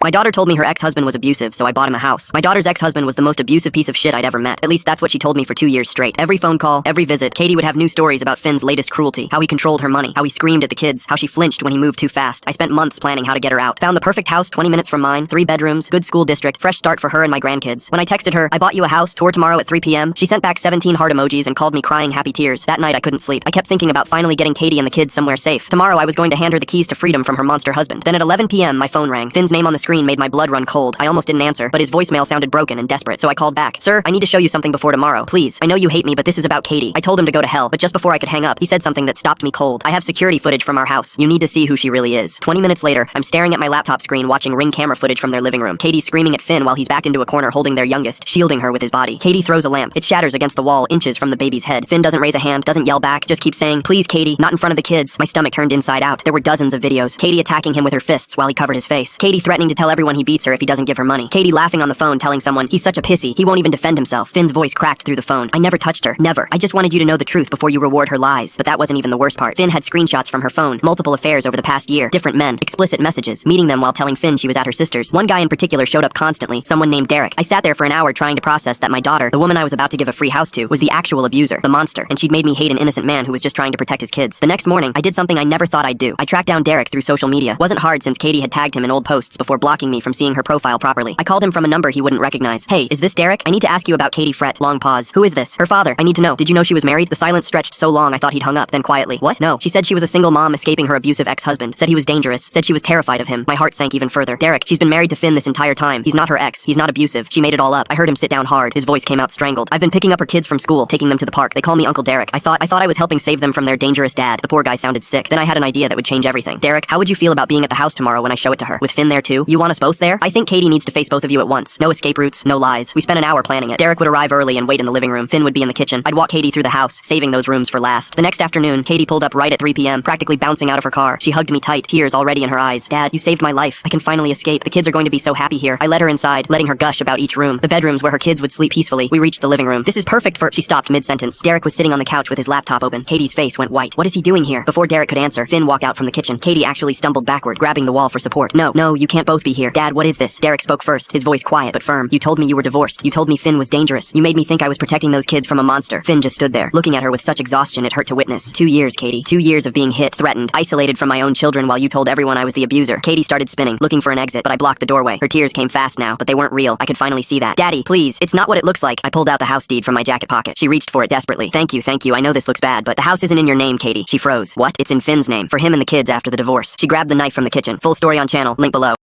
My daughter told me her ex-husband was abusive, so I bought him a house. My daughter's ex-husband was the most abusive piece of shit I'd ever met. At least that's what she told me for 2 years straight. Every phone call, every visit, Katie would have new stories about Finn's latest cruelty. How he controlled her money, how he screamed at the kids, how she flinched when he moved too fast. I spent months planning how to get her out. Found the perfect house 20 minutes from mine, 3 bedrooms, good school district, fresh start for her and my grandkids. When I texted her, I bought you a house, tour tomorrow at 3 p.m., she sent back 17 heart emojis and called me crying happy tears. That night I couldn't sleep. I kept thinking about finally getting Katie and the kids somewhere safe. Tomorrow I was going to hand her the keys to freedom from her monster husband. Then at 11 p.m. my phone rang. Finn's name on the screen made my blood run cold. I almost didn't answer, but his voicemail sounded broken and desperate, so I called back. Sir, I need to show you something before tomorrow. Please. I know you hate me, but this is about Katie. I told him to go to hell, but just before I could hang up, he said something that stopped me cold. I have security footage from our house. You need to see who she really is. 20 minutes later, I'm staring at my laptop screen watching Ring camera footage from their living room. Katie screaming at Finn while he's backed into a corner holding their youngest, shielding her with his body. Katie throws a lamp. It shatters against the wall inches from the baby's head. Finn doesn't raise a hand, doesn't yell back, just keeps saying, please Katie, not in front of the kids. My stomach turned inside out. There were dozens of videos. Katie attacking him with her fists while he covered his face. Katie threatening to tell everyone he beats her if he doesn't give her money. Katie laughing on the phone telling someone, he's such a pissy, he won't even defend himself. Finn's voice cracked through the phone. I never touched her. Never. I just wanted you to know the truth before you reward her lies. But that wasn't even the worst part. Finn had screenshots from her phone, multiple affairs over the past year, different men, explicit messages, meeting them while telling Finn she was at her sister's. One guy in particular showed up constantly, someone named Derek. I sat there for an hour trying to process that my daughter, the woman I was about to give a free house to, was the actual abuser, the monster, and she'd made me hate an innocent man who was just trying to protect his kids. The next morning, I did something I never thought I'd do. I tracked down Derek through social media. Wasn't hard since Katie had tagged him in old posts before blocking me from seeing her profile properly. I called him from a number he wouldn't recognize. Hey, is this Derek? I need to ask you about Katie Fret. Long pause. Who is this? Her father. I need to know. Did you know she was married? The silence stretched so long I thought he'd hung up, then quietly. What? No. She said she was a single mom escaping her abusive ex-husband. Said he was dangerous. Said she was terrified of him. My heart sank even further. Derek, she's been married to Finn this entire time. He's not her ex. He's not abusive. She made it all up. I heard him sit down hard. His voice came out strangled. I've been picking up her kids from school, taking them to the park. They call me Uncle Derek. I thought I was helping save them from their dangerous dad. The poor guy sounded sick. Then I had an idea that would change everything. Derek, how would you feel about being at the house tomorrow when I show it to her? With Finn there too? You want us both there? I think Katie needs to face both of you at once. No escape routes, no lies. We spent an hour planning it. Derek would arrive early and wait in the living room. Finn would be in the kitchen. I'd walk Katie through the house, saving those rooms for last. The next afternoon, Katie pulled up right at 3 p.m., practically bouncing out of her car. She hugged me tight, tears already in her eyes. Dad, you saved my life. I can finally escape. The kids are going to be so happy here. I led her inside, letting her gush about each room. The bedrooms where her kids would sleep peacefully. We reached the living room. This is perfect for... She stopped mid-sentence. Derek was sitting on the couch with his laptop open. Katie's face went white. What is he doing here? Before Derek could answer, Finn walked out from the kitchen. Katie actually stumbled backward, grabbing the wall for support. No, you can't both be here. Dad, what is this? Derek spoke first, his voice quiet but firm. You told me you were divorced. You told me Finn was dangerous. You made me think I was protecting those kids from a monster. Finn just stood there, looking at her with such exhaustion it hurt to witness. 2 years, Katie. 2 years of being hit, threatened, isolated from my own children while you told everyone I was the abuser. Katie started spinning, looking for an exit, but I blocked the doorway. Her tears came fast now, but they weren't real. I could finally see that. Daddy, please. It's not what it looks like. I pulled out the house deed from my jacket pocket. She reached for it desperately. Thank you. I know this looks bad, but the house isn't in your name, Katie. She froze. What? It's in Finn's name. For him and the kids after the divorce. She grabbed the knife from the kitchen. Full story on channel. Link below.